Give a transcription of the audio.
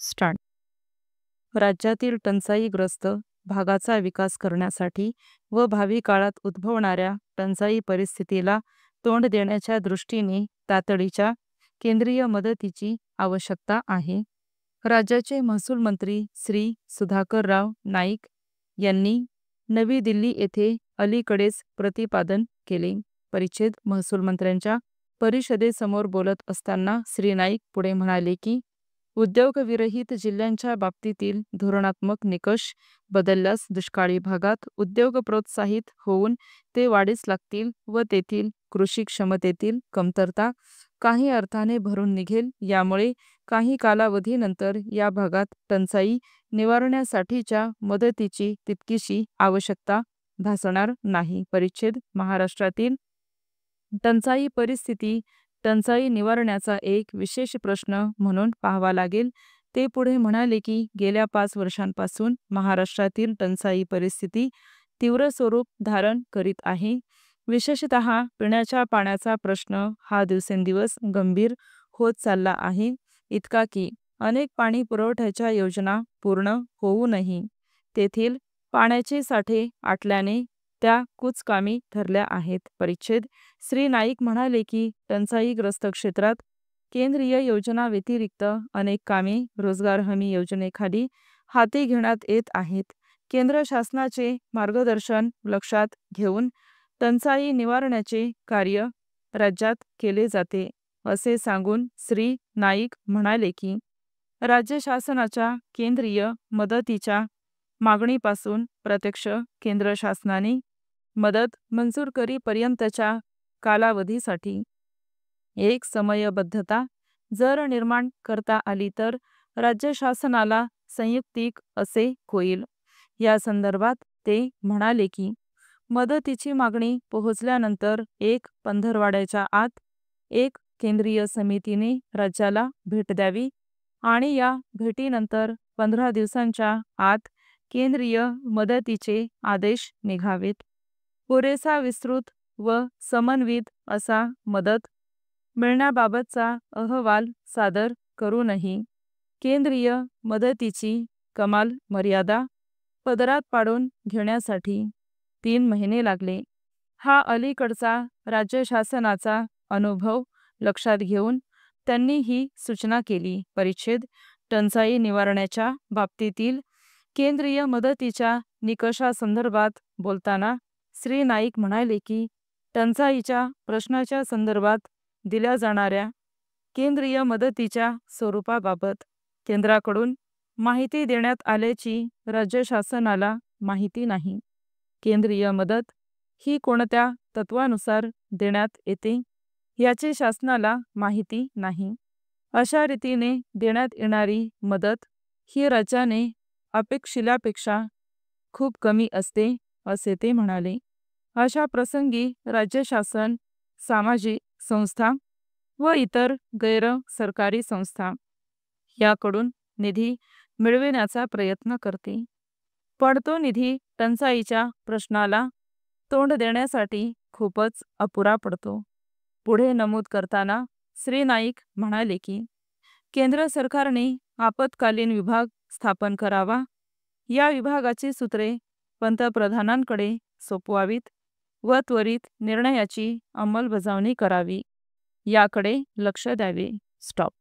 Start. राज्यातील टंचाईग्रस्त भागाचा विकास करण्यासाठी व भावी काळात उद्भवणाऱ्या टंचाई परिस्थितीला तोंड देण्याच्या दृष्टीने तातडीच्या केंद्रीय मदतीची आवश्यकता आहे. राज्याचे महसूल मंत्री श्री सुधाकरराव नाईक यांनी नवी दिल्ली येथे अलीकडेच प्रतिपादन केले. परिच्छेद महसूल मंत्र्यांच्या परिषदेसमोर बोलत असताना श्री नाईक पुढे म्हणाले की उद्योगविरहित जिल्ह्यांच्या बाबतीतील धोरणात्मक निकष बदलल्यास दुष्काळी भागात उद्योग प्रोत्साहित होऊन ते वाढीस लागतील व तेथील कृषी क्षमतेतील कमतरता काही अर्थाने भरून निघेल. यामुळे काही कालावधीनंतर या भागात टंचाई निवारण्यासाठीच्या मदतीची तितकीशी आवश्यकता भासणार नाही. परिच्छेद महाराष्ट्रातील टंचाई परिस्थिती टंचाई निवारण्याचा एक विशेष प्रश्न म्हणून पाहावा लागेल. ते पुढे म्हणाले की गेल्या 5 वर्षांपासून महाराष्ट्रातील टंचाई परिस्थिती तीव्र स्वरूप धारण करीत आहे. विशेषतः पिण्याच्या पाण्याचा प्रश्न हा दिवसेंदिवस गंभीर होत चालला आहे. इतका की अनेक पाणी पुरवठ्याच्या योजना पूर्ण होऊनही तेथील पाण्याचे साठे आटल्याने त्या कुचकामी ठरल्या आहेत. परिच्छेद श्री नाईक म्हणाले की टंचाईग्रस्त क्षेत्रात केंद्रीय योजना व्यतिरिक्त अनेक कामे रोजगार हमी योजनेखाली हाती घेण्यात येत आहेत. केंद्र शासनाचे मार्गदर्शन लक्षात घेऊन टंचाई निवारण्याचे कार्य राज्यात केले जाते असे सांगून श्री नाईक म्हणाले की राज्य शासनाच्या केंद्रीय मदतीच्या मागणीपासून प्रत्यक्ष केंद्र शासनाने मदत मंजूर करीपर्यंतच्या कालावधीसाठी एक समयबद्धता जर निर्माण करता आली तर राज्य शासनाला संयुक्तिक असे होईल. या संदर्भात ते म्हणाले की मदतीची मागणी पोहोचल्यानंतर एक पंधरवड्याच्या आत एक केंद्रीय समितीने राज्याला भेट द्यावी आणि या भेटीनंतर 15 दिवसांच्या आत केंद्रीय मदतीचे आदेश निघावेत. पुरेसा विस्तृत व समन्वित असा मदत मिळण्याबाबतचा अहवाल सादर करूनही केंद्रीय मदतीची कमाल मर्यादा पदरात पाडून घेण्यासाठी 3 महिने लागले. हा अलीकडचा राज्य शासनाचा अनुभव लक्षात घेऊन त्यांनी ही सूचना केली. परिच्छेद टंचाई निवारण्याच्या बाबतीतील केंद्रीय मदतीच्या निकषासंदर्भात बोलताना श्री नाईक म्हणाले की टंचाईच्या प्रश्नाच्या संदर्भात दिल्या जाणाऱ्या केंद्रीय मदतीच्या स्वरूपाबाबत केंद्राकडून माहिती देण्यात आल्याची राज्य शासनाला माहिती नाही. केंद्रीय मदत ही कोणत्या तत्वानुसार देण्यात येते याची शासनाला माहिती नाही. अशा रीतीने देण्यात येणारी मदत ही राज्याने अपेक्षिल्यापेक्षा खूप कमी असते असे ते म्हणाले. अशा प्रसंगी राज्य शासन सामाजिक संस्था व इतर गैर सरकारी संस्था याकडून निधी मिळविण्याचा प्रयत्न करते. पण तो निधी टंचाईच्या प्रश्नाला तोंड देण्यासाठी खूपच अपुरा पडतो. पुढे नमूद करताना श्री नाईक म्हणाले की केंद्र सरकारने आपत्कालीन विभाग स्थापन करावा. या विभागाची सूत्रे पंतप्रधानांकडे सोपवावीत व त्वरित निर्णयाची अंमलबजावणी करावी याकडे लक्ष द्यावे. स्टॉप.